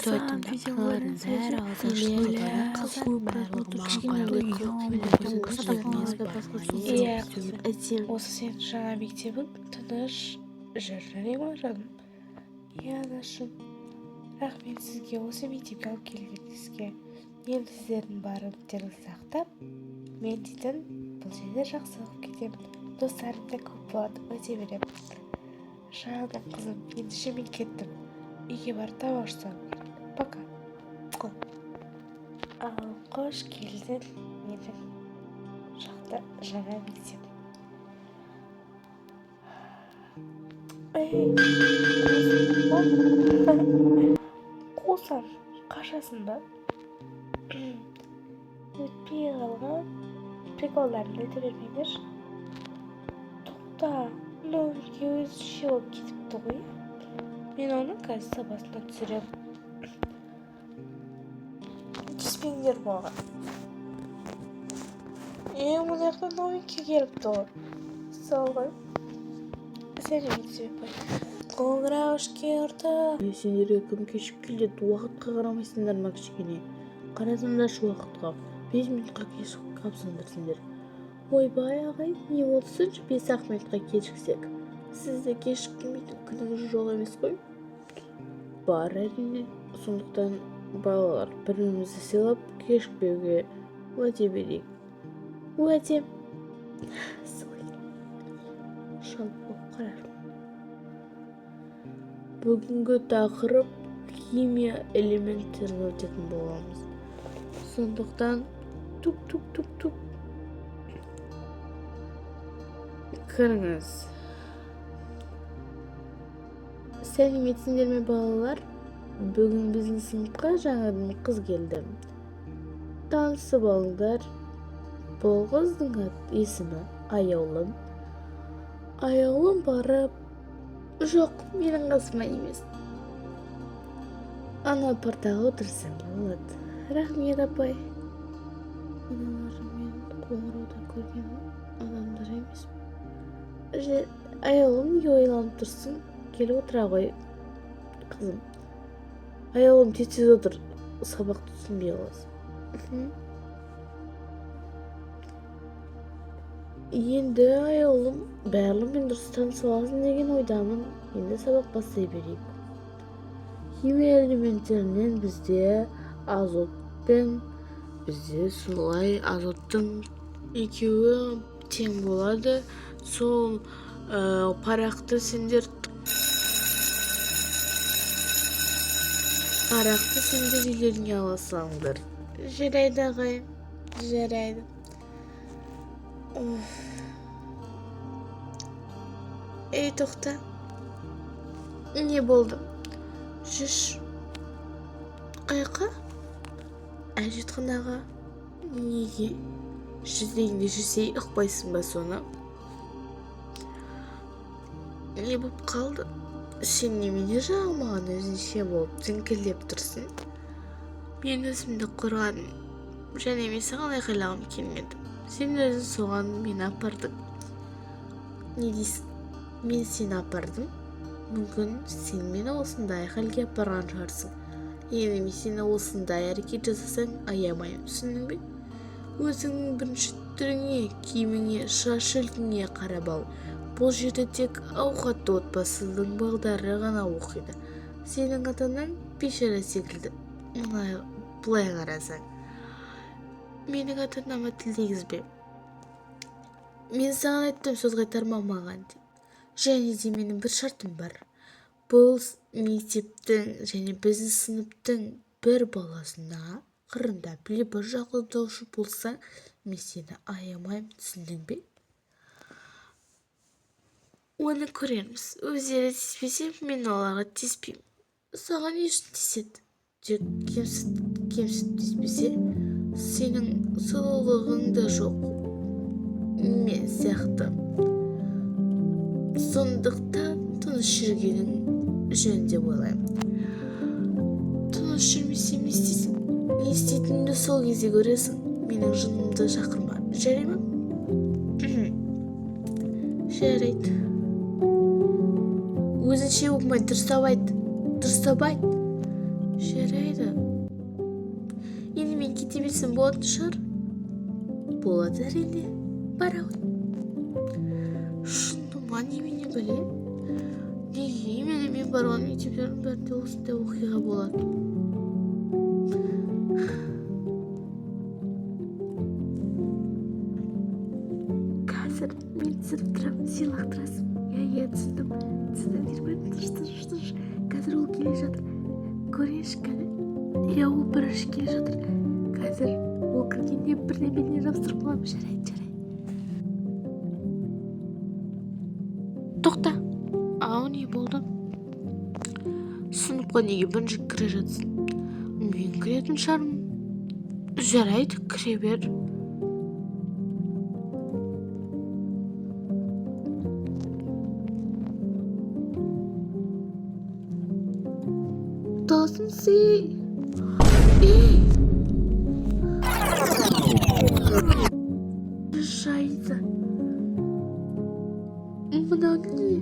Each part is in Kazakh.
тойтың даққыларын бәрі алғашқылары қызу Осы сенің жаңа мектебің тыныш жүр, жарай ма жаным? Иә анашым, рахмет сізге осы мектепке алып келгеніңізге. Енді сіздердің бар үміттеріңізді сақтап, мен дейтін бұл жерде жақсы оқып кетемін. Достарым да көп болады, өте беремін. Жаным қызым, ендеше мен кеттім. Үйге барып тамақ жасауым керек. Пока. Ал қош келдің менің жақта жаңа мектеп. Қусам, қашасың ба? Өтпей қалған приколдарын айта бермеңдер. Тоқта, нөмірге өзінше болып кетіпті ғой. Мен оның қазір сабасына түсіремін. Тиіспеңдер маған. Мына жақта новенький келіпті ғой. Сол ғой. Сәлеметсіз бе? Қоңырау ішке ұрды. Сендерге кім кешіп келеді? Уақытқа қарамайсыңдар ма кішкене? Қарасаңдаршы уақытқа. 5 минутқа кешіп қалыпсыңдар сендер. Ойбай ағай, не болсыншы 5 минутқа кешіксек? Сізде кешіккенбейтін күніңіз жоқ емес қой? Бар әрине. Сондықтан балалар, бірімізді сыйлап кешікпеуге уәде берейік. Уәде. Шалып болып қарар. Бүгінгі тақырып химия элементтерін өтетін боламыз. Сондықтан тук. Кіріңіз. Сәлеметсіңдер ме балалар? Бүгін біздің сыныпқа жаңадан қыз келді. Танысып алыңдар. Бұл қыздың есімі Аяулым. Аяулым барып, жоқ, менің қасыма емес. Ана партаға отырсам болады. Рахмет апай. Мыналар мен қоңырауда көрген адамдар емес. Аяулым, неге ойланып тұрсың? Келіп отыра ғой, қызым. Аяулым, тез отыр, сабақты түсінбей қаласың. Енді аяулым, барлығымен дұрыс танысып аласың деген ойдамын. Енді сабақ бастай берейік. Химия элементтерінен бізде азот пен бізде солай азоттың екеуі тең болады. Сол парақты сендер үйлеріңе аласаңдар. Жарайды ағай, жарайды. Ей, тоқта. Не болды? Жүш. Қайқа? Әжетханаға. Неге? Жүрегіңде жүрсей ұқпайсың ба соны? Не болып қалды? Сен немене жағылмаған өзінше болып тіңкілдеп тұрсың? Мен өзімді қорғадым. Және мен саған айқайлағым келмеді. Сен өзің соған мені апардың. Не дейсің? Мен сені апардым. Мүмкін сен мені осындай халге апарған шығарсың. Енді мен сені осындай әрекет жасасаң аямаймын, түсіндің бе? Өзіңнің бірінші түріңе, киіміңе, шаш үлгіңе қарап ал. Бұл жерде тек ауқатты отбасының балдары ғана оқиды. Сенің ата-анаң бейшара секілді. Былай қарасаң. Менің ата-анама тіл тигізбе. Мен саған айттым, сөз қайтарма маған деп. Және де менің бір шартым бар. Бұл мектептің және біздің сыныптың бір баласына қырындап либо жақындаушы болсаң, мен сені аямаймын, түсіндің бе? Оны көреміз. Өздері тиіспесе, мен оларға тиіспеймін. Саған не үшін тиіседі? Тек кемсіт тиіспесе, сенің сұлулығың да жоқ. Мен сияқты. Сондықтан тыныш жүргенің жөн деп ойлаймын. Тыныш жүрмесе не істейсің? Не істейтініңді сол кезде көресің. Менің жынымды шақырма. Жарай ма? Жарайды. Өзінше болмай дұрыстап айт. жарайды. Енді мен кете берсем болатын шығар. Болады әрине. Бара ғой. Шындыма немене біле? Неге именно мен барған мектептердің бәрінде осындай оқиға болады? Қазір мен түсіріп тұрамын, сен лақтырасың. Иә, түсіндім. Тыныш. Қазір ол келе жатыр. Көрейінші кәне. Иә, ол бірінші келе жатыр. Қазір ол кіргенде бірдемені жабыстырып қоямын. Жарайды. Тоқта. Ау, не болды? Сыныпқа неге бірінші кіре жатсың? Мен кіретін шығармын. Жарайды, кіре бер. Тосын сей. Жайды. Мынау не?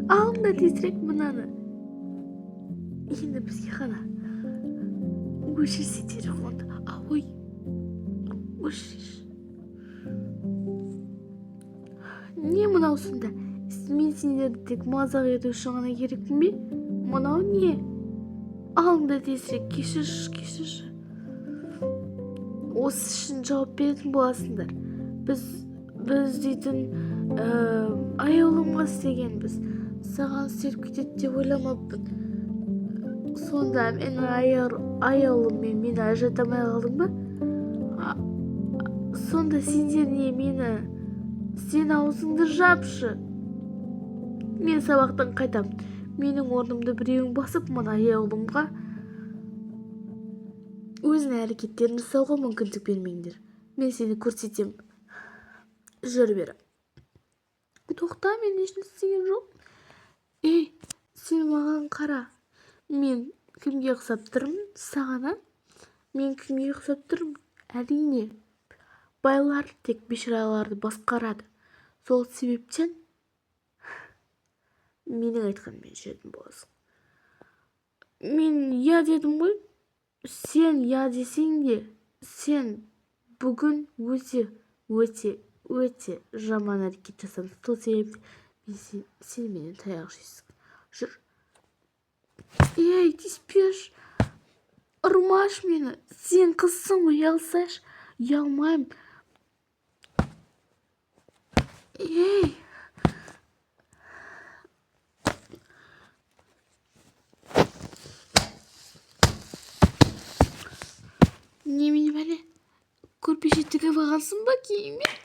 Алыңда тезірек мынаны. Енді бізге ғана. Өшірсе телефонды. Ой. Өшірші. Не мынаусында? Мен сендерді тек мазақ ету үшін ғана керекпін бе? Мынау не? Алыңда тезірек. Кешірші. Осы үшін жауап беретін боласыңдар. Біз дейтін аяулымға істегенбіз. Саған істеліп кетеді деп ойламаппын. Сонда менің аяулыммен мені ажыратамай қалдың ба? Сонда сендер не мені? Сен аузыңды жапшы. Мен сабақтан қайтам. Менің орнымды біреуің басып, мына аяулымға өзінің әрекеттерін жасауға мүмкіндік бермеңдер. Мен сені көрсетем. Жүр бері. Тоқта, мен ешін істеген жоқ. Сен маған қара. Мен кімге ұқсап тұрмын? Сағана? Мен кімге ұқсап тұрмын? Әрине. Байлар тек бешараларды басқарады. Сол себептен менің айтқанмен жүретін боласың. Мен я дедім ғой. Сен я десең де, сен бүгін өте жаман әрекет жасадың. Сол себепті сен менен таяқ жейсің. Жүр. Тиіспеш. Ұрмаш мені. Сен қызсың ғой, ұялсайш. Ұялмайым. Немене бәле? Көрпеше тігіп алғансың ба киіммен?